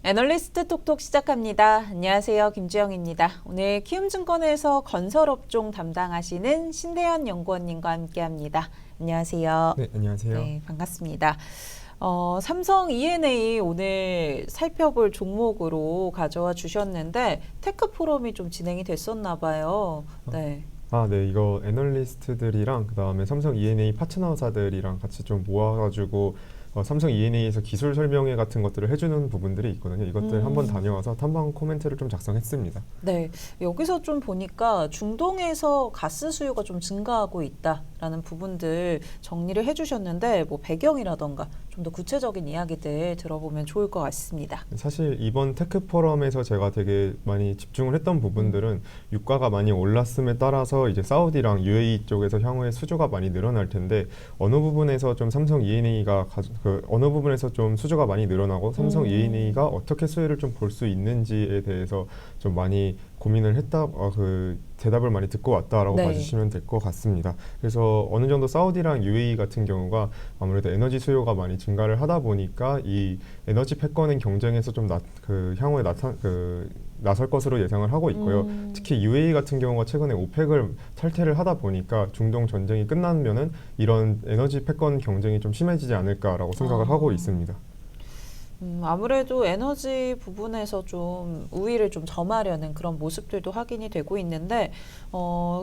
애널리스트 톡톡 시작합니다. 안녕하세요. 김주영입니다. 오늘 키움증권에서 건설업종 담당하시는 신대현 연구원님과 함께합니다. 안녕하세요. 네, 안녕하세요. 네, 반갑습니다. 삼성 E&A 오늘 살펴볼 종목으로 가져와 주셨는데 테크 포럼이 좀 진행이 됐었나 봐요. 네. 네, 이거 애널리스트들이랑 그다음에 삼성 E&A 파트너사들이랑 같이 좀 모아가지고 삼성 E&A에서 기술 설명회 같은 것들을 해주는 부분들이 있거든요. 이것들 한번 다녀와서 탐방 코멘트를 좀 작성했습니다. 네, 여기서 좀 보니까 중동에서 가스 수요가 좀 증가하고 있다라는 부분들 정리를 해주셨는데 뭐 배경이라던가 좀 더 구체적인 이야기들 들어보면 좋을 것 같습니다. 사실 이번 테크 포럼에서 제가 되게 많이 집중을 했던 부분들은 유가가 많이 올랐음에 따라서 이제 사우디랑 UAE 쪽에서 향후에 수주가 많이 늘어날 텐데 어느 부분에서 좀 삼성 E&A가 어느 부분에서 좀 수주가 많이 늘어나고 삼성 E&A가 어떻게 수혜를 좀 볼 수 있는지에 대해서 좀 많이 고민을 했다, 대답을 많이 듣고 왔다라고 네. 봐주시면 될 것 같습니다. 그래서 어느 정도 사우디랑 UAE 같은 경우가 아무래도 에너지 수요가 많이 증가를 하다 보니까 이 에너지 패권의 경쟁에서 좀 향후에 나설 것으로 예상을 하고 있고요. 특히 UAE 같은 경우가 최근에 오펙을 탈퇴를 하다 보니까 중동 전쟁이 끝나면은 이런 에너지 패권 경쟁이 좀 심해지지 않을까라고 생각을 하고 있습니다. 아무래도 에너지 부분에서 좀 우위를 좀 점하려는 그런 모습들도 확인이 되고 있는데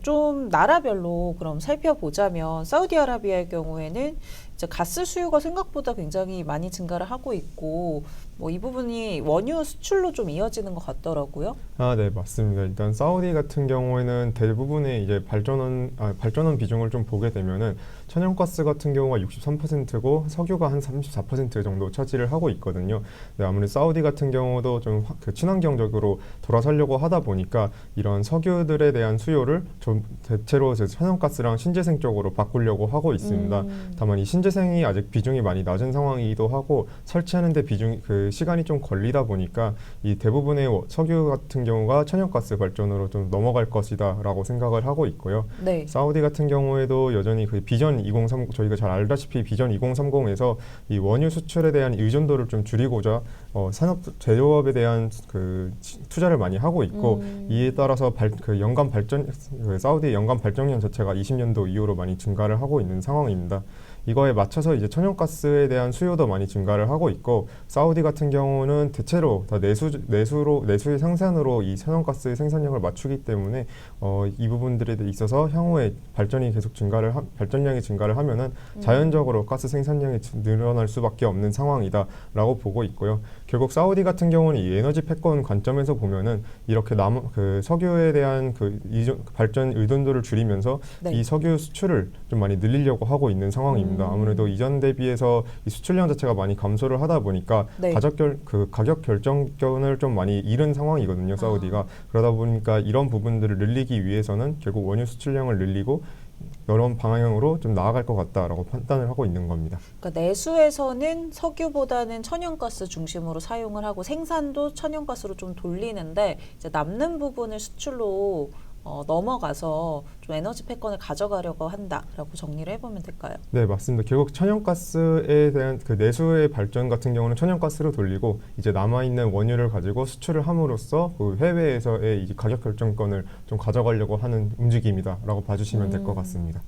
좀 나라별로 그럼 살펴보자면 사우디아라비아의 경우에는 이제 가스 수요가 생각보다 굉장히 많이 증가를 하고 있고 뭐 이 부분이 원유 수출로 좀 이어지는 것 같더라고요. 네, 맞습니다. 일단 사우디 같은 경우에는 대부분의 이제 발전원 비중을 좀 보게 되면은 천연가스 같은 경우가 63%고 석유가 한 34% 정도 차지를 하고 있거든요. 네, 아무래도 사우디 같은 경우도 좀 친환경적으로 돌아서려고 하다 보니까 이런 석유들에 대한 수요를 좀 대체로 천연가스랑 신재생 쪽으로 바꾸려고 하고 있습니다. 다만 이 신재생이 아직 비중이 많이 낮은 상황이기도 하고 설치하는데 시간이 좀 걸리다 보니까 이 대부분의 석유 같은 경우가 천연가스 발전으로 좀 넘어갈 것이다라고 생각을 하고 있고요. 네. 사우디 같은 경우에도 여전히 비전 2030 저희가 잘 알다시피 비전 2030에서 이 원유 수출에 대한 의존도를 좀 줄이고자 산업 제조업에 대한 투자를 많이 하고 있고 이에 따라서 사우디의 연간 발전량 자체가 20년도 이후로 많이 증가를 하고 있는 상황입니다. 이거에 맞춰서 이제 천연가스에 대한 수요도 많이 증가를 하고 있고 사우디 같은 경우는 대체로 다 내수의 생산으로 이 천연가스의 생산량을 맞추기 때문에 이 부분들에 있어서 향후에 발전량이 증가를 하면은 자연적으로 가스 생산량이 늘어날 수밖에 없는 상황이다라고 보고 있고요. 결국 사우디 같은 경우는 이 에너지 패권 관점에서 보면은 이렇게 석유에 대한 발전 의존도를 줄이면서 네. 이 석유 수출을 좀 많이 늘리려고 하고 있는 상황입니다. 아무래도 이전 대비해서 이 수출량 자체가 많이 감소를 하다 보니까 네. 가격 결정권을 좀 많이 잃은 상황이거든요, 사우디가. 그러다 보니까 이런 부분들을 늘리기 위해서는 결국 원유 수출량을 늘리고 이런 방향으로 좀 나아갈 것 같다라고 판단을 하고 있는 겁니다. 그러니까 내수에서는 석유보다는 천연가스 중심으로 사용을 하고 생산도 천연가스로 좀 돌리는데 이제 남는 부분을 수출로 넘어가서 좀 에너지 패권을 가져가려고 한다라고 정리를 해보면 될까요? 네, 맞습니다. 결국 천연가스에 대한 내수의 발전 같은 경우는 천연가스로 돌리고 이제 남아있는 원유를 가지고 수출을 함으로써 해외에서의 이제 가격 결정권을 좀 가져가려고 하는 움직임이다라고 봐주시면 될 것 같습니다.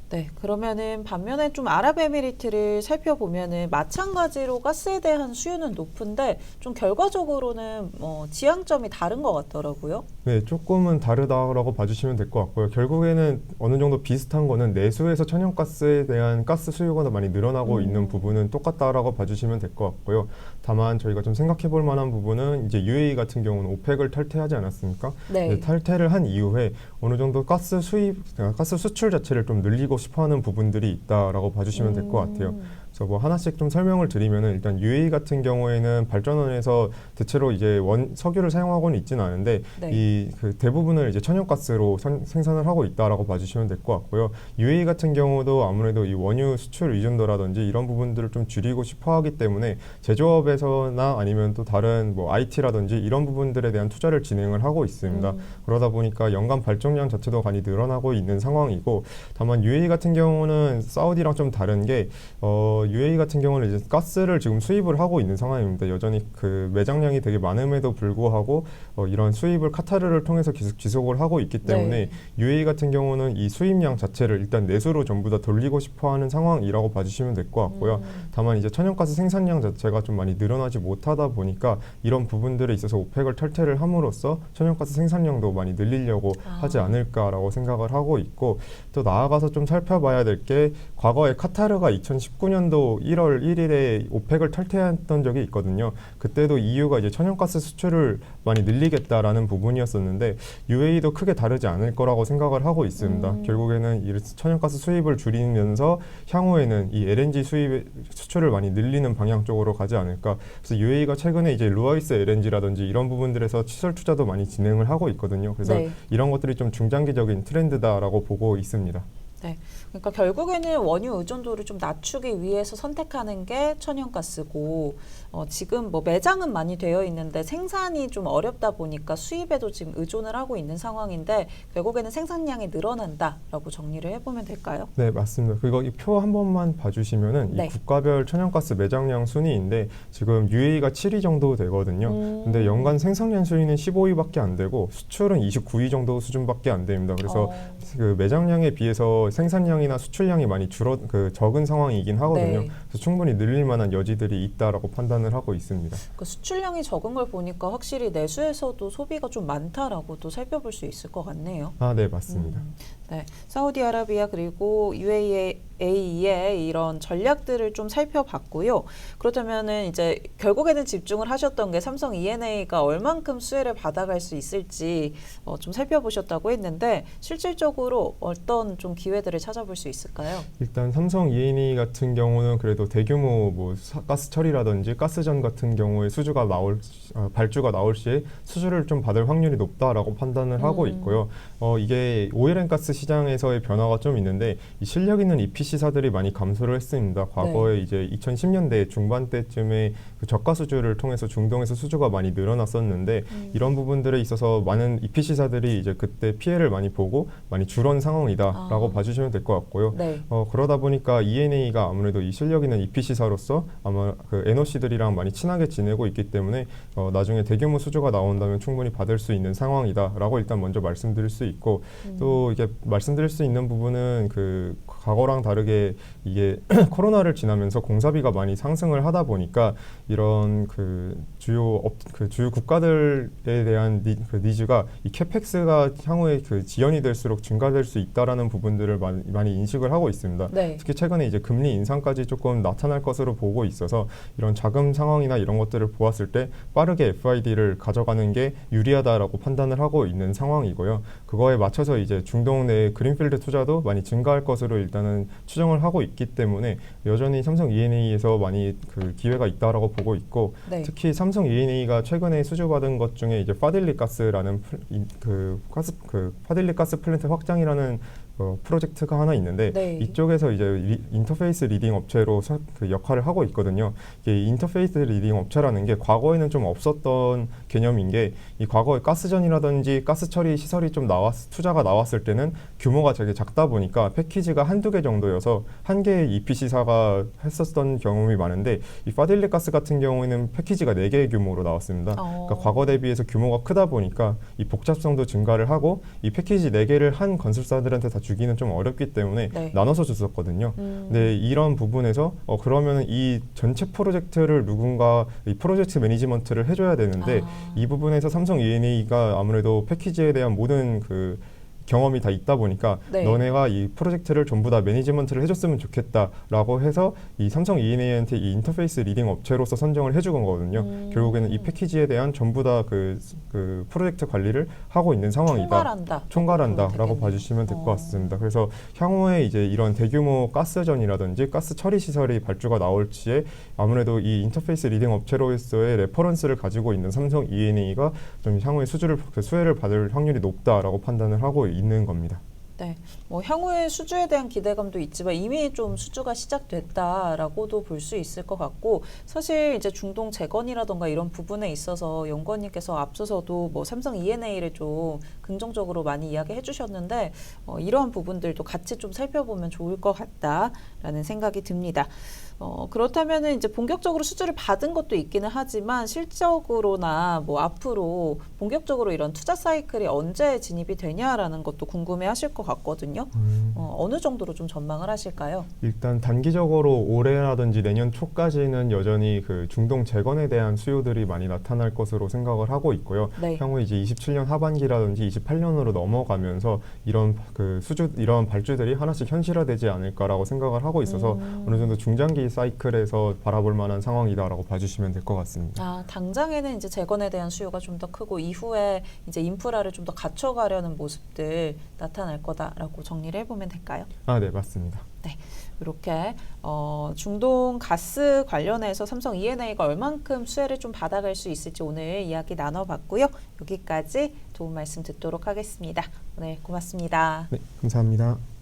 네, 그러면은 반면에 좀 아랍에미리트를 살펴보면은 마찬가지로 가스에 대한 수요는 높은데 좀 결과적으로는 지향점이 다른 것 같더라고요. 네, 조금은 다르다라고 봐주시면 될 것 같고요. 결국에는 어느 정도 비슷한 거는 내수에서 천연가스에 대한 가스 수요가 많이 늘어나고 있는 부분은 똑같다라고 봐주시면 될 것 같고요. 다만 저희가 좀 생각해 볼 만한 부분은 이제 UAE 같은 경우는 오펙을 탈퇴하지 않았습니까? 네. 탈퇴를 한 이후에 어느 정도 가스 수출 자체를 좀 늘리고 싶어하는 부분들이 있다라고 봐주시면 될 것 같아요. 그래서 뭐 하나씩 좀 설명을 드리면은 일단 UAE 같은 경우에는 발전원에서 대체로 이제 석유를 사용하고는 있지는 않은데 네. 대부분을 이제 천연가스로 생산을 하고 있다라고 봐주시면 될 것 같고요. UAE 같은 경우도 아무래도 이 원유 수출 의존도라든지 이런 부분들을 좀 줄이고 싶어하기 때문에 제조업에서나 아니면 또 다른 뭐 IT라든지 이런 부분들에 대한 투자를 진행을 하고 있습니다. 그러다 보니까 연간 발전량 자체도 많이 늘어나고 있는 상황이고 다만 UAE 같은 경우는 사우디랑 좀 다른 게 UAE 같은 경우는 이제 가스를 지금 수입을 하고 있는 상황입니다. 여전히 그 매장량이 되게 많음에도 불구하고 이런 수입을 카타르를 통해서 계속 지속을 하고 있기 때문에 네. UAE 같은 경우는 이 수입량 자체를 일단 내수로 전부 다 돌리고 싶어하는 상황이라고 봐주시면 될 것 같고요. 다만 이제 천연가스 생산량 자체가 좀 많이 늘어나지 못하다 보니까 이런 부분들에 있어서 오펙을 탈퇴를 함으로써 천연가스 생산량도 많이 늘리려고 하지 않을까라고 생각을 하고 있고, 또 나아가서 좀 살펴봐야 될 게 과거에 카타르가 2019년도 1월 1일에 오펙을 탈퇴했던 적이 있거든요. 그때도 EU가 이제 천연가스 수출을 많이 늘리겠다라는 부분이었었는데 UAE도 크게 다르지 않을 거라고 생각을 하고 있습니다. 결국에는 이 천연가스 수입을 줄이면서 향후에는 이 LNG 수출을 많이 늘리는 방향 쪽으로 가지 않을까. 그래서 UAE가 최근에 이제 루아이스 LNG라든지 이런 부분들에서 시설 투자도 많이 진행을 하고 있거든요. 그래서 네. 이런 것들이 좀 중장기적인 트렌드다라고 보고 있습니다. 네. 그러니까 결국에는 원유 의존도를 좀 낮추기 위해서 선택하는 게 천연가스고, 지금 뭐 매장은 많이 되어 있는데 생산이 좀 어렵다 보니까 수입에도 지금 의존을 하고 있는 상황인데 결국에는 생산량이 늘어난다라고 정리를 해보면 될까요? 네, 맞습니다. 그리고 이 표 한 번만 봐주시면은 네. 이 국가별 천연가스 매장량 순위인데 지금 UAE가 7위 정도 되거든요. 근데 연간 생산량 순위는 15위밖에 안 되고 수출은 29위 정도 수준밖에 안 됩니다. 그래서 그 매장량에 비해서 생산량이나 수출량이 많이 적은 상황이긴 하거든요. 네. 그래서 충분히 늘릴 만한 여지들이 있다라고 판단을 하고 있습니다. 그 수출량이 적은 걸 보니까 확실히 내수에서도 소비가 좀 많다라고 또 살펴볼 수 있을 것 같네요. 아, 네, 맞습니다. 네, 사우디아라비아 그리고 UAE의 이런 전략들을 좀 살펴봤고요. 그렇다면은 이제 결국에는 집중을 하셨던 게 삼성 E&A가 얼만큼 수혜를 받아갈 수 있을지 좀 살펴보셨다고 했는데 실질적으로 어떤 좀 기회들을 찾아볼 수 있을까요? 일단 삼성 E&A 같은 경우는 그래도 대규모 뭐 가스 처리라든지 가스전 같은 경우에 발주가 나올 시에 수주를 좀 받을 확률이 높다라고 판단을 하고 있고요. 이게 오일앤 가스 시장에서의 변화가 좀 있는데 이 실력 있는 EPC사들이 많이 감소를 했습니다. 과거에 이제 2010년대 중반 때쯤에 그 저가 수주를 통해서 중동에서 수주가 많이 늘어났었는데 이런 부분들에 있어서 많은 EPC사들이 이제 그때 피해를 많이 보고 많이 줄은 상황이다라고 봐주시면 될 것 같고요. 네. 그러다 보니까 E&A가 아무래도 이 실력 있는 EPC사로서 아마 그 NOC들이랑 많이 친하게 지내고 있기 때문에 나중에 대규모 수주가 나온다면 충분히 받을 수 있는 상황이다라고 일단 먼저 말씀드릴 수 있고, 또 이게 말씀드릴 수 있는 부분은 그 과거랑 다르게 이게 코로나를 지나면서 공사비가 많이 상승을 하다 보니까 이런 그 주요 국가들에 대한 니즈가 이 캐펙스가 향후에 그 지연이 될수록 증가될 수 있다라는 부분들을 많이 인식을 하고 있습니다. 네. 특히 최근에 이제 금리 인상까지 조금 나타날 것으로 보고 있어서 이런 자금 상황이나 이런 것들을 보았을 때 빠르게 FID를 가져가는 게 유리하다라고 판단을 하고 있는 상황이고요. 그거에 맞춰서 이제 중동 내 그린필드 투자도 많이 증가할 것으로 일단은 추정을 하고 있기 때문에 여전히 삼성 E&A에서 많이 그 기회가 있다라고 보고 있고, 네. 특히 삼성 E&A가 최근에 수주받은 것 중에 이제 파딜리 가스라는 파딜리 가스 플랜트 확장이라는 프로젝트가 하나 있는데 네. 이쪽에서 이제 인터페이스 리딩 업체로 그 역할을 하고 있거든요. 이게 인터페이스 리딩 업체라는 게 과거에는 좀 없었던 개념인 게, 이 과거에 가스전이라든지 가스 처리 시설이 좀 투자가 나왔을 때는 규모가 되게 작다 보니까 패키지가 한두 개 정도여서 한 개의 EPC사가 했었던 경험이 많은데, 이 파딜리 가스 같은 경우에는 패키지가 4개의 규모로 나왔습니다. 그러니까 과거 대비해서 규모가 크다 보니까 이 복잡성도 증가를 하고 이 패키지 4개를 한 건설사들한테 다 주기는 좀 어렵기 때문에 네. 나눠서 줬었거든요. 근데 이런 부분에서 그러면 이 전체 프로젝트를 누군가 이 프로젝트 매니지먼트를 해줘야 되는데 이 부분에서 삼성 E&A가 아무래도 패키지에 대한 모든 그 경험이 다 있다 보니까 네. 너네가 이 프로젝트를 전부 다 매니지먼트를 해줬으면 좋겠다라고 해서 이 삼성 E&A한테 이 인터페이스 리딩 업체로서 선정을 해준 거거든요. 결국에는 이 패키지에 대한 전부 다 그 프로젝트 관리를 하고 있는 상황이다. 총괄한다라고 봐주시면 될 것 같습니다. 그래서 향후에 이제 이런 대규모 가스전이라든지 가스 처리 시설이 발주가 나올 시에 아무래도 이 인터페이스 리딩 업체로서의 레퍼런스를 가지고 있는 삼성 E&A가 좀 향후에 수혜를 받을 확률이 높다라고 판단을 하고 있는 겁니다. 네, 뭐 향후에 수주에 대한 기대감도 있지만 이미 좀 수주가 시작됐다라고도 볼 수 있을 것 같고, 사실 이제 중동 재건이라던가 이런 부분에 있어서 연구원님께서 앞서서도 뭐 삼성 E&A를 좀 긍정적으로 많이 이야기해 주셨는데 이러한 부분들도 같이 좀 살펴보면 좋을 것 같다라는 생각이 듭니다. 그렇다면은 이제 본격적으로 수주를 받은 것도 있기는 하지만 실적으로나 뭐 앞으로 본격적으로 이런 투자 사이클이 언제 진입이 되냐라는 것도 궁금해하실 것 같거든요. 어느 정도로 좀 전망을 하실까요? 일단 단기적으로 올해라든지 내년 초까지는 여전히 그 중동 재건에 대한 수요들이 많이 나타날 것으로 생각을 하고 있고요. 네. 향후 이제 27년 하반기라든지 28년으로 넘어가면서 이런 발주들이 하나씩 현실화되지 않을까라고 생각을 하고 있어서 어느 정도 중장기 사이클에서 바라볼 만한 상황이다라고 봐주시면 될 것 같습니다. 당장에는 이제 재건에 대한 수요가 좀 더 크고 이후에 이제 인프라를 좀 더 갖춰가려는 모습들 나타날 거다라고 정리를 해보면 될까요? 네, 맞습니다. 네, 이렇게 중동 가스 관련해서 삼성 E&A가 얼만큼 수혜를 좀 받아갈 수 있을지 오늘 이야기 나눠봤고요. 여기까지 도움 말씀 듣도록 하겠습니다. 오늘 고맙습니다. 네, 감사합니다.